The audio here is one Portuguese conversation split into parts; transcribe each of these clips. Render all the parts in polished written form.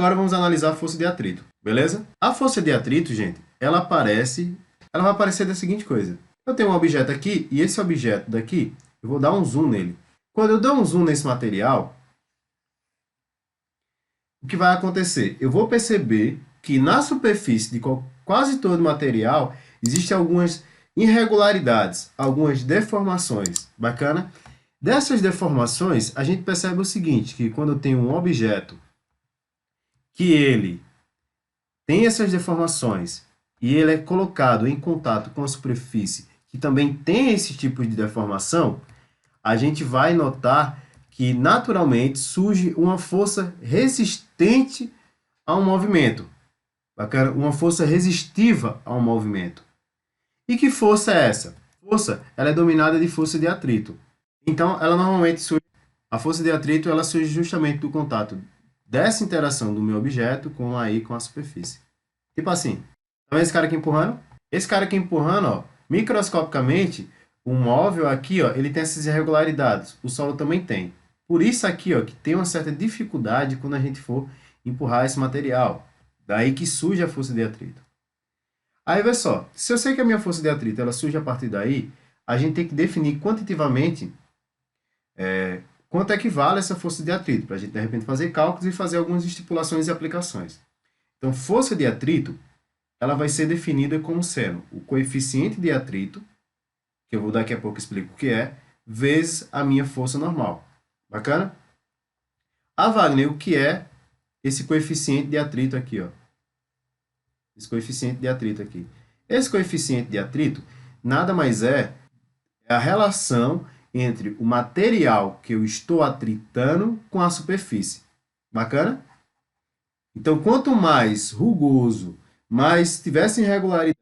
agora vamos analisar a força de atrito, beleza? A força de atrito, gente, ela vai aparecer da seguinte coisa. Eu tenho um objeto aqui e esse objeto daqui, eu vou dar um zoom nele. Quando eu der um zoom nesse material, o que vai acontecer? Eu vou perceber que na superfície de quase todo o material existem algumas irregularidades, algumas deformações. Bacana? Dessas deformações, a gente percebe o seguinte, que quando eu tenho um objeto que ele tem essas deformações e ele é colocado em contato com a superfície que também tem esse tipo de deformação, a gente vai notar que naturalmente surge uma força resistente a um movimento. Bacana? Uma força resistiva a um movimento. E que força é essa? Força, ela é dominada de força de atrito. Então, ela normalmente surge, a força de atrito ela surge justamente do contato dessa interação do meu objeto com a superfície. Tipo assim, tá vendo esse cara aqui empurrando? Esse cara aqui empurrando, ó, microscopicamente, o móvel aqui, ó, ele tem essas irregularidades. O solo também tem. Por isso aqui, ó, que tem uma certa dificuldade quando a gente for empurrar esse material. Daí que surge a força de atrito. Aí, vê só, se eu sei que a minha força de atrito ela surge a partir daí, a gente tem que definir quantitativamente quanto é que vale essa força de atrito, para a gente, de repente, fazer cálculos e fazer algumas estipulações e aplicações. Então, força de atrito, ela vai ser definida como sendo o coeficiente de atrito, que eu vou daqui a pouco explico o que é, vezes a minha força normal. Bacana? Ah, Wagner, o que é esse coeficiente de atrito aqui, ó? Esse coeficiente de atrito aqui. Esse coeficiente de atrito nada mais é a relação entre o material que eu estou atritando com a superfície. Bacana? Então, quanto mais rugoso, mais tivesse irregularidade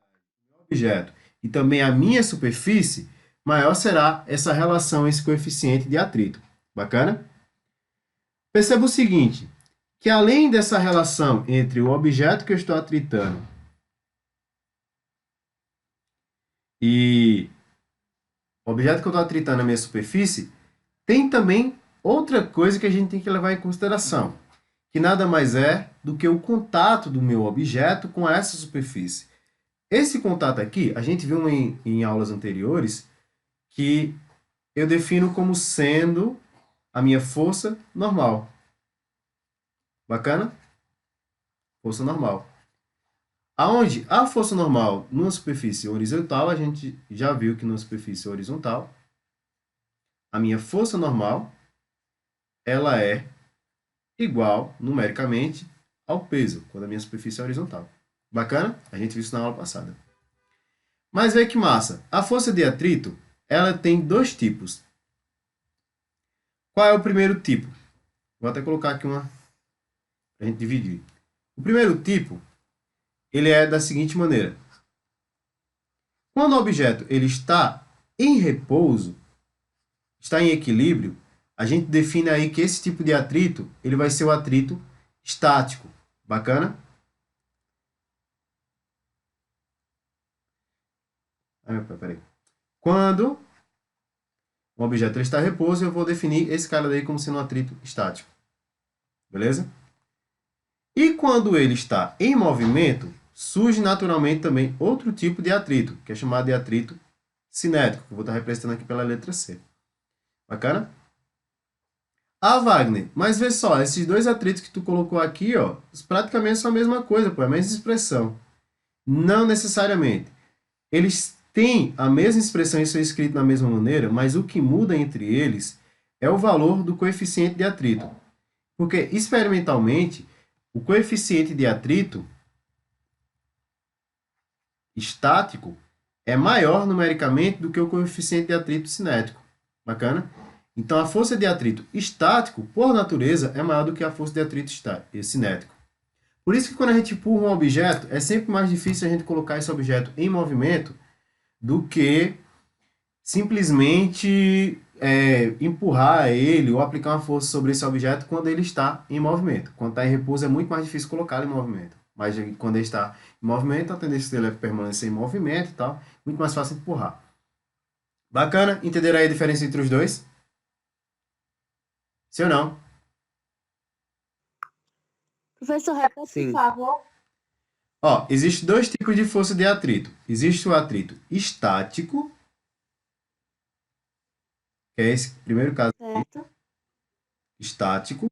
no objeto e também a minha superfície, maior será essa relação, esse coeficiente de atrito. Bacana? Perceba o seguinte, que além dessa relação entre o objeto que eu estou atritando e o objeto que eu estou atritando na minha superfície, tem também outra coisa que a gente tem que levar em consideração, que nada mais é do que o contato do meu objeto com essa superfície. Esse contato aqui, a gente viu em aulas anteriores, que eu defino como sendo a minha força normal. Bacana? Força normal. Aonde a força normal numa superfície horizontal, a gente já viu que numa superfície horizontal, a minha força normal, ela é igual, numericamente, ao peso, quando a minha superfície é horizontal. Bacana? A gente viu isso na aula passada. Mas vê que massa. A força de atrito, ela tem dois tipos. Qual é o primeiro tipo? Vou até colocar aqui uma para a gente dividir. O primeiro tipo, ele é da seguinte maneira. Quando o objeto ele está em repouso, está em equilíbrio, a gente define aí que esse tipo de atrito, ele vai ser o atrito estático. Bacana? Peraí. Quando o objeto ele está em repouso, eu vou definir esse cara daí como sendo um atrito estático. Beleza? E quando ele está em movimento, surge naturalmente também outro tipo de atrito, que é chamado de atrito cinético, que eu vou estar representando aqui pela letra C. Bacana? Ah, Wagner, mas vê só, esses dois atritos que tu colocou aqui, ó, praticamente são a mesma coisa, pô, é a mesma expressão. Não necessariamente. Eles têm a mesma expressão e são escritos da mesma maneira, mas o que muda entre eles é o valor do coeficiente de atrito. Porque, experimentalmente, o coeficiente de atrito estático é maior numericamente do que o coeficiente de atrito cinético. Bacana? Então, a força de atrito estático, por natureza, é maior do que a força de atrito cinético. Por isso que quando a gente empurra um objeto, é sempre mais difícil a gente colocar esse objeto em movimento do que simplesmente empurrar ele ou aplicar uma força sobre esse objeto quando ele está em movimento. Quando está em repouso, é muito mais difícil colocá-lo em movimento. Mas quando ele está em movimento, a tendência dele é permanecer em movimento e tal. Muito mais fácil empurrar. Bacana? Entenderam aí a diferença entre os dois? Sim ou não? Professor, repete, por Sim. favor. Ó, existem dois tipos de força de atrito. Existe o atrito estático, que é esse primeiro caso, Certo. estático.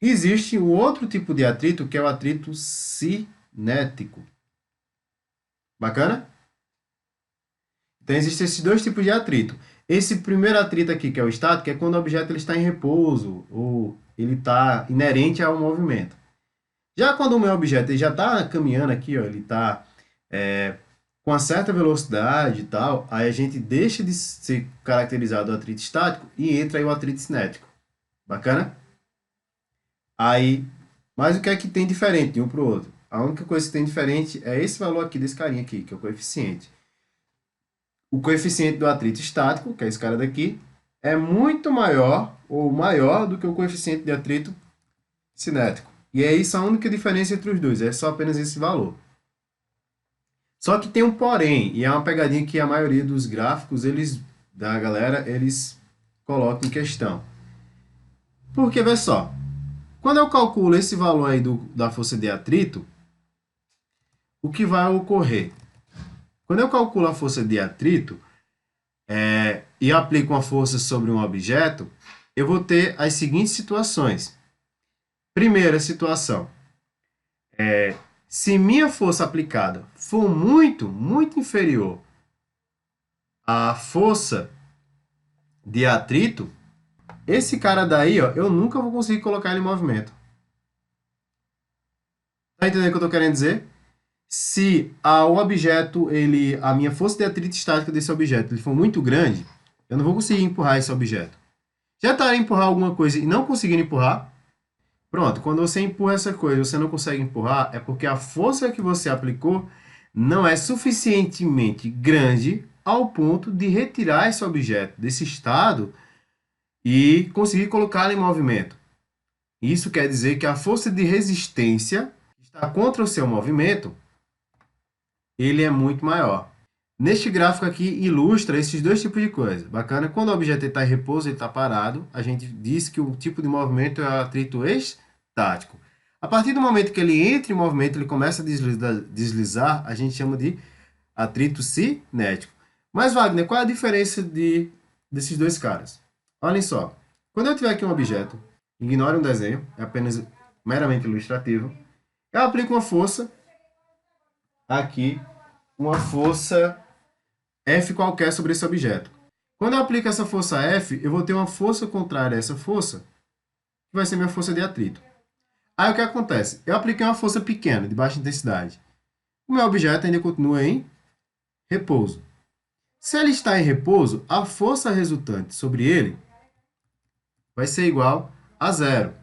E existe o outro tipo de atrito, que é o atrito cinético. Bacana? Então, existem esses dois tipos de atrito. Esse primeiro atrito aqui, que é o estático, é quando o objeto ele está em repouso ou ele está inerente ao movimento. Já quando o meu objeto ele já está caminhando aqui, ó, ele está com uma certa velocidade e tal, aí a gente deixa de ser caracterizado o atrito estático e entra aí o atrito cinético. Bacana? Aí, mas o que é que tem diferente de um para o outro? A única coisa que tem diferente é esse valor aqui desse carinha aqui, que é o coeficiente. O coeficiente do atrito estático, que é esse cara daqui, é muito maior ou maior do que o coeficiente de atrito cinético. E é isso a única diferença entre os dois, é só apenas esse valor. Só que tem um porém, e é uma pegadinha que a maioria dos gráficos da galera, eles colocam em questão. Porque, vê só, quando eu calculo esse valor aí da força de atrito, o que vai ocorrer? Quando eu calculo a força de atrito e aplico uma força sobre um objeto, eu vou ter as seguintes situações. Primeira situação, se minha força aplicada for muito inferior à força de atrito, esse cara daí, ó, eu nunca vou conseguir colocar ele em movimento. Tá entendendo o que eu tô querendo dizer? Se o objeto, a minha força de atrito estática desse objeto ele for muito grande, eu não vou conseguir empurrar esse objeto. Já está a empurrar alguma coisa e não conseguindo empurrar, pronto, quando você empurra essa coisa e você não consegue empurrar, é porque a força que você aplicou não é suficientemente grande ao ponto de retirar esse objeto desse estado e conseguir colocá-lo em movimento. Isso quer dizer que a força de resistência que está contra o seu movimento, ele é muito maior. Neste gráfico aqui ilustra esses dois tipos de coisa. Bacana, quando o objeto está em repouso, ele está parado, a gente diz que o tipo de movimento é o atrito estático. A partir do momento que ele entra em movimento, ele começa a deslizar, a gente chama de atrito cinético. Mas, Wagner, qual é a diferença desses dois caras? Olhem só, quando eu tiver aqui um objeto, ignore um desenho, é apenas meramente ilustrativo, eu aplico uma força aqui, uma força F qualquer sobre esse objeto. Quando eu aplico essa força F, eu vou ter uma força contrária a essa força, que vai ser minha força de atrito. Aí o que acontece? Eu apliquei uma força pequena, de baixa intensidade. O meu objeto ainda continua em repouso. Se ele está em repouso, a força resultante sobre ele vai ser igual a zero.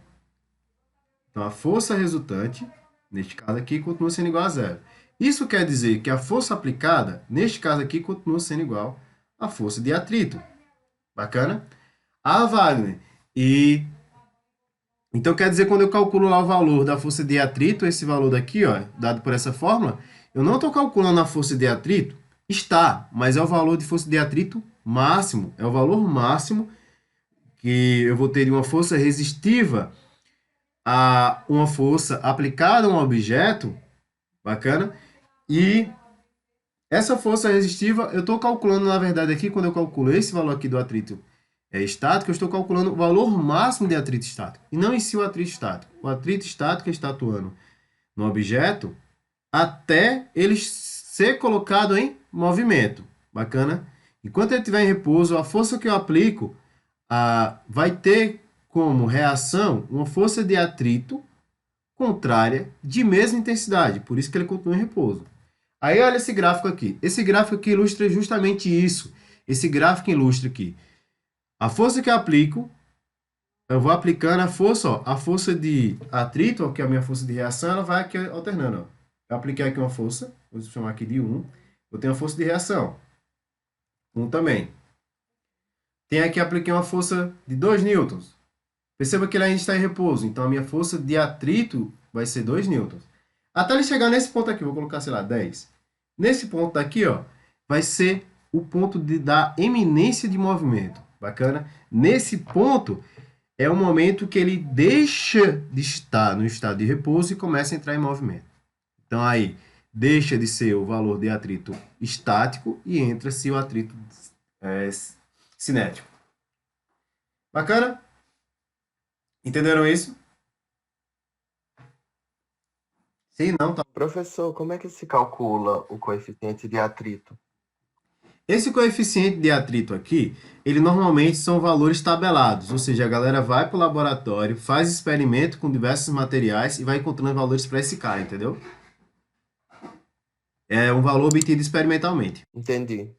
Então, a força resultante, neste caso aqui, continua sendo igual a zero. Isso quer dizer que a força aplicada, neste caso aqui, continua sendo igual à força de atrito. Bacana? Ah, Wagner. E então quer dizer, quando eu calculo lá o valor da força de atrito, esse valor daqui, ó, dado por essa fórmula, eu não estou calculando a força de atrito, está, mas é o valor de força de atrito máximo, é o valor máximo que eu vou ter de uma força resistiva a uma força aplicada a um objeto, bacana, e essa força resistiva eu estou calculando, na verdade, aqui, quando eu calculo esse valor aqui do atrito estático, eu estou calculando o valor máximo de atrito estático, e não em si o atrito estático. O atrito estático está atuando no objeto até ele ser colocado em movimento. Bacana? Enquanto ele estiver em repouso, a força que eu aplico vai ter como reação uma força de atrito contrária de mesma intensidade. Por isso que ele continua em repouso. Aí olha esse gráfico aqui. Esse gráfico aqui ilustra justamente isso. Esse gráfico ilustra aqui. A força que eu aplico, eu vou aplicando a força, ó, a força de atrito, ó, que é a minha força de reação, ela vai aqui alternando. Ó. Eu apliquei aqui uma força, vou chamar aqui de 1. Eu tenho a força de reação. 1 também. Tem aqui, apliquei uma força de 2 newtons. Perceba que ele ainda está em repouso, então a minha força de atrito vai ser 2 newtons. Até ele chegar nesse ponto aqui, vou colocar, sei lá, 10. Nesse ponto daqui, ó, vai ser o ponto da eminência de movimento. Bacana? Nesse ponto, é o momento que ele deixa de estar no estado de repouso e começa a entrar em movimento. Então aí deixa de ser o valor de atrito estático e entra-se o atrito é, cinético. Bacana? Entenderam isso? Sim, não, tá. Professor, como é que se calcula o coeficiente de atrito? Esse coeficiente de atrito aqui, ele normalmente são valores tabelados, ou seja, a galera vai para o laboratório, faz experimento com diversos materiais e vai encontrando valores para esse cara, entendeu? É um valor obtido experimentalmente. Entendi.